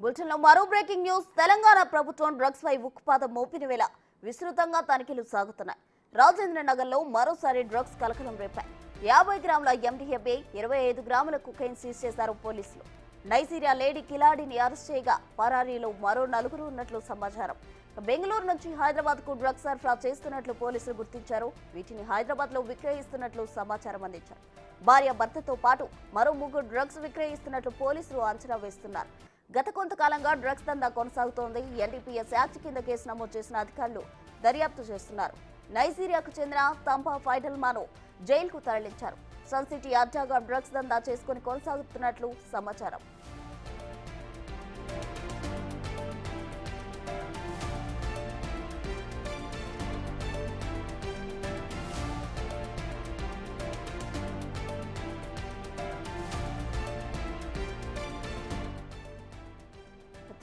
బులెటిన్లో మరో breaking news. Telangana ప్రభుత్వం డ్రగ్స్ పై ఉక్కుపాదం మోపిన వేళ విస్తృతంగా తనిఖీలు సాగుతున్నాయి. రాజేంద్ర నగర్లో మరోసారి డ్రగ్స్ కలకలం రేపాయి. 50 గ్రాముల MDMA, 25 గ్రాముల కొకైన్ సీజ్ చేశారు పోలీసులు. నైజీరియా లేడీ కిలాడిని అరెస్ట్ చేయగా పరారీలో మరో 4 ఉన్నట్లు సమాచారం. బెంగళూరు నుంచి హైదరాబాద్ కు డ్రగ్స్ సరఫరా చేస్తున్నట్లు పోలీసులు గుర్తించారు. వీటిని హైదరాబాద్ లో విక్రయిస్తున్నట్లు సమాచారం అందించారు. భార్య భర్తతో పాటు మరో 3 డ్రగ్స్ విక్రయిస్తున్నట్లు పోలీసులు అంచనా వేస్తున్నారు. గత కొంతకాలంగా డ్రగ్స్ దందా కొనసాగుతోంది. NDPS యాక్ట్ కింద కేసు నమోదు చేసిన అధికారులు దర్యాప్తు చేస్తున్నారు. నైజీరియాకు చెందిన తంపా ఫైడల్మాను జైలుకు తరలించారు. సన్ సిటీ అడ్డాగా డ్రగ్స్ దందా చేసుకుని కొనసాగుతున్నట్లు సమాచారం.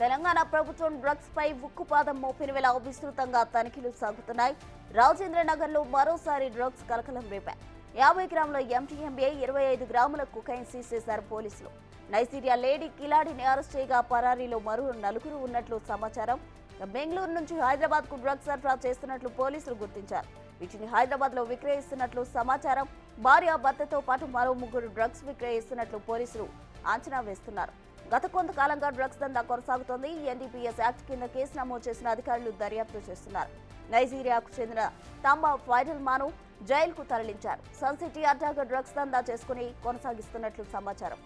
తెలంగాణ ప్రభుత్వం డ్రగ్స్ పై ఉక్కుపాదం మోపిన వేళ విస్తృతంగా తనిఖీలు సాగుతున్నాయి. రాజేంద్ర నగర్ లో మరోసారి డ్రగ్స్ కలకలం రేపాయి. 50 గ్రాముల MDMA, 25 గ్రాముల కొకైన్ సీజ్ చేశారు పోలీసులు. నైజీరియా లేడీ కిలాడిని అరెస్ట్ చేయగా పరారీలో మరో 4 ఉన్నట్లు సమాచారం. బెంగళూరు నుంచి హైదరాబాద్ కు డ్రగ్స్ సరఫరా చేస్తున్నట్లు పోలీసులు గుర్తించారు. వీటిని హైదరాబాద్ లో విక్రయిస్తున్నట్లు సమాచారం. భార్య భర్తతో పాటు మరో 3 డ్రగ్స్ విక్రయిస్తున్నట్లు పోలీసులు అంచనా వేస్తున్నారు. గత కొంతకాలంగా డ్రగ్స్ దందా కొనసాగుతోంది. NDPS యాక్ట్ కింద కేసు నమోదు చేసిన అధికారులు దర్యాప్తు చేస్తున్నారు. నైజీరియాకు చెందిన తంబా ఫైడల్మాను జైలుకు తరలించారు. సన్ సిటీ అడ్డాగా డ్రగ్స్ దందా చేసుకుని కొనసాగిస్తున్నట్లు సమాచారం.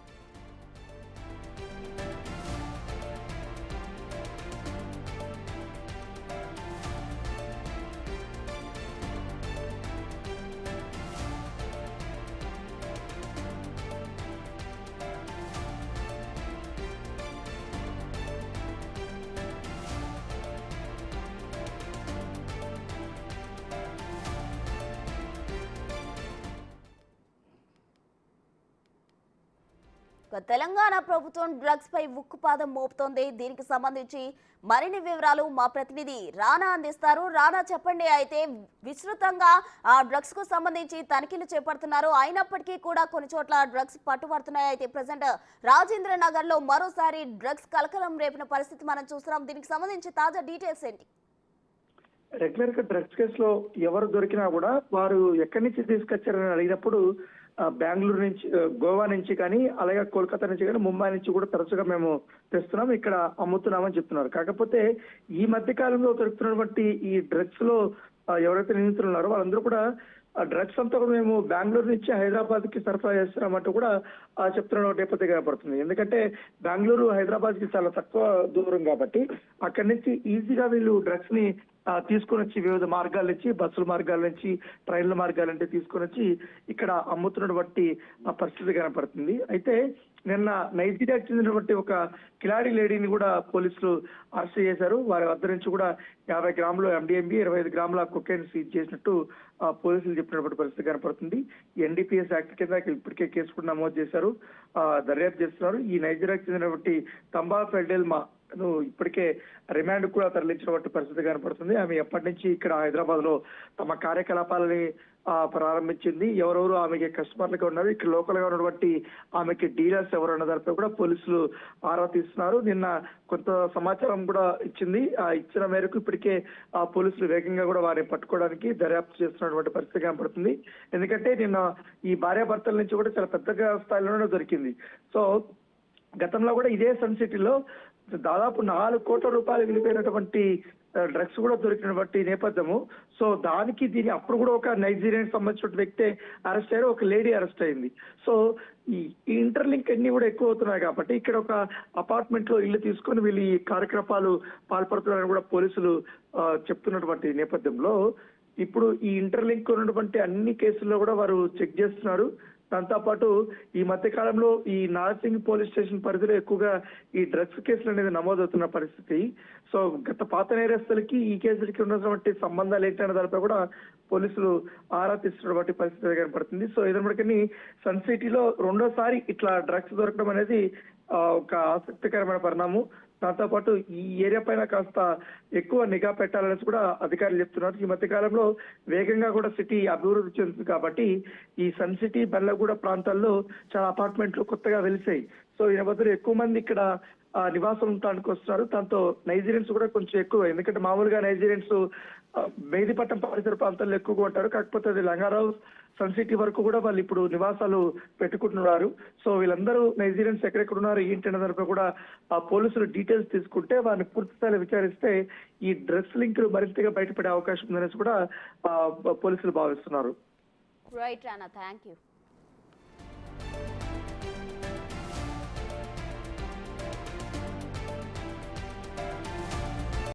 తెలంగాణ ప్రభుత్వం డ్రగ్స్ పై ఉక్కుపాదం మోపుతోంది. దీనికి సంబంధించి మరిన్ని వివరాలు మా ప్రతినిధి రానా అందిస్తారు. రానా, చెప్పండి. అయితే విస్తృతంగా ఆ డ్రగ్స్ కు సంబంధించి తనిఖీలు చేపడుతున్నారు. అయినప్పటికీ కూడా కొన్ని చోట్ల డ్రగ్స్ పట్టుబడుతున్నాయి. అయితే ప్రజెంట్ రాజేంద్ర నగర్ లో మరోసారి డ్రగ్స్ కలకలం రేపిన పరిస్థితి మనం చూస్తున్నాం. దీనికి సంబంధించి తాజా డీటెయిల్స్ ఏంటి? రెగ్యులర్ గా డ్రగ్స్ కేసులో ఎవరు దొరికినా కూడా వారు ఎక్కడి నుంచి తీసుకొచ్చారని అడిగినప్పుడు బెంగళూరు నుంచి, గోవా నుంచి కానీ, అలాగే కోల్కతా నుంచి కానీ, ముంబై నుంచి కూడా తరచుగా మేము తెస్తున్నాం, ఇక్కడ అమ్ముతున్నామని చెప్తున్నారు. కాకపోతే ఈ మధ్య కాలంలో దొరుకుతున్నటువంటి ఈ డ్రగ్స్ లో ఎవరైతే నిందితులు ఉన్నారో వాళ్ళందరూ కూడా డ్రగ్స్ అంతా కూడా మేము బెంగళూరు నుంచి హైదరాబాద్ కి సరఫరా చేస్తున్నామంటూ కూడా చెప్తున్న నేపథ్యం కనపడుతుంది. ఎందుకంటే బెంగళూరు హైదరాబాద్ కి చాలా తక్కువ దూరం కాబట్టి అక్కడి నుంచి ఈజీగా వీళ్ళు డ్రగ్స్ ని తీసుకొని వచ్చి వివిధ మార్గాల నుంచి, బస్సుల మార్గాల నుంచి, ట్రైన్ల మార్గాల నుంచి తీసుకొని వచ్చి ఇక్కడ అమ్ముతున్నటువంటి పరిస్థితి కనపడుతుంది. అయితే నిన్న నైజీరియాకు చెందినటువంటి ఒక కిలాడి లేడీని కూడా పోలీసులు అరెస్ట్ చేశారు. వారి వద్ద నుంచి కూడా 50 గ్రాములు MDMA, 25 గ్రాముల కొకైన్ సీజ్ చేసినట్టు పోలీసులు చెప్పినటువంటి పరిస్థితి కనపడుతుంది. NDPS యాక్ట్ కింద ఇప్పటికే కేసు కూడా నమోదు చేశారు, దర్యాప్తు చేస్తున్నారు. ఈ నైజీరియాకు చెందినటువంటి తంబా ఫెడెల్మా ఇప్పటికే రిమాండ్ కూడా తరలించినటువంటి పరిస్థితి కనపడుతుంది. ఆమె ఎప్పటి నుంచి ఇక్కడ హైదరాబాద్ లో తమ కార్యకలాపాలని ప్రారంభించింది, ఎవరెవరు ఆమెకి కస్టమర్లుగా ఉన్నారు, ఇక్కడ లోకల్ గా ఉన్నటువంటి ఆమెకి డీలర్స్ ఎవరు అన్న దానిపై కూడా పోలీసులు ఆరా తీస్తున్నారు. నిన్న కొంత సమాచారం కూడా ఇచ్చింది. ఇచ్చిన మేరకు ఇప్పటికే పోలీసులు వేగంగా కూడా వారిని పట్టుకోవడానికి దర్యాప్తు చేస్తున్నటువంటి పరిస్థితి కనపడుతుంది. ఎందుకంటే నిన్న ఈ భార్యాభర్తల నుంచి కూడా చాలా పెద్దగా స్థాయిలోనే దొరికింది. సో గతంలో కూడా ఇదే సన్ సిటీలో దాదాపు 4 కోట్ల రూపాయలు విలువైనటువంటి డ్రగ్స్ కూడా దొరికినటువంటి నేపథ్యము. సో దానికి దీని అప్పుడు కూడా ఒక నైజీరియన్ సంబంధించిన వ్యక్తి అరెస్ట్ అయ్యారు, ఒక లేడీ అరెస్ట్ అయింది. సో ఈ ఇంటర్లింక్ అన్ని కూడా ఎక్కువ అవుతున్నాయి కాబట్టి ఇక్కడ ఒక అపార్ట్మెంట్ లో ఇల్లు తీసుకొని వీళ్ళు ఈ కార్యకలాపాలు పాల్పడుతున్నారని కూడా పోలీసులు చెప్తున్నటువంటి నేపథ్యంలో ఇప్పుడు ఈ ఇంటర్లింక్ ఉన్నటువంటి అన్ని కేసుల్లో కూడా వారు చెక్ చేస్తున్నారు. దాంతో పాటు ఈ మధ్య కాలంలో ఈ నార్సింగ్ పోలీస్ స్టేషన్ పరిధిలో ఎక్కువగా ఈ డ్రగ్స్ కేసులు అనేది నమోదవుతున్న పరిస్థితి. సో గత పాత నేరస్తులకి ఈ కేసులకి ఉన్నటువంటి సంబంధాలు ఏంటనే దానిపై కూడా పోలీసులు ఆరా తీస్తున్నటువంటి పరిస్థితి కనపడుతుంది. సో ఇదన్నప్పటికీ సన్ సిటీలో రెండోసారి ఇట్లా డ్రగ్స్ దొరకడం అనేది ఒక ఆసక్తికరమైన పరిణామం. దాంతో పాటు ఈ ఏరియా పైన కాస్త ఎక్కువ నిఘా పెట్టాలని కూడా అధికారులు చెప్తున్నారు. ఈ మధ్య కాలంలో వేగంగా కూడా సిటీ అభివృద్ధి చెందుతుంది కాబట్టి ఈ సన్ సిటీ బెల్లగూడ ప్రాంతాల్లో చాలా అపార్ట్మెంట్లు కొత్తగా వెలిసాయి. సో ఈ నేపథ్యంలో ఎక్కువ మంది ఇక్కడ నివాసం ఉండడానికి వస్తున్నారు. దాంతో నైజీరియన్స్ కూడా కొంచెం ఎక్కువ, ఎందుకంటే మామూలుగా నైజీరియన్స్ మెహదీపట్నం పరిసర ప్రాంతాల్లో ఎక్కువగా ఉంటారు. కాకపోతే అది లంగారావు సన్ సిటీ వరకు కూడా వాళ్ళు ఇప్పుడు నివాసాలు పెట్టుకుంటున్నారు. సో వీళ్ళందరూ నైజీరియన్స్ ఎక్కడెక్కడ ఉన్నారు ఏంటి అనే దానిపై కూడా పోలీసులు డీటెయిల్స్ తీసుకుంటే వారిని పూర్తి స్థాయిలో విచారిస్తే ఈ డ్రగ్స్ లింకులు మరింతగా బయటపడే అవకాశం ఉందనేసి కూడా పోలీసులు భావిస్తున్నారు. Right Rana, thank you.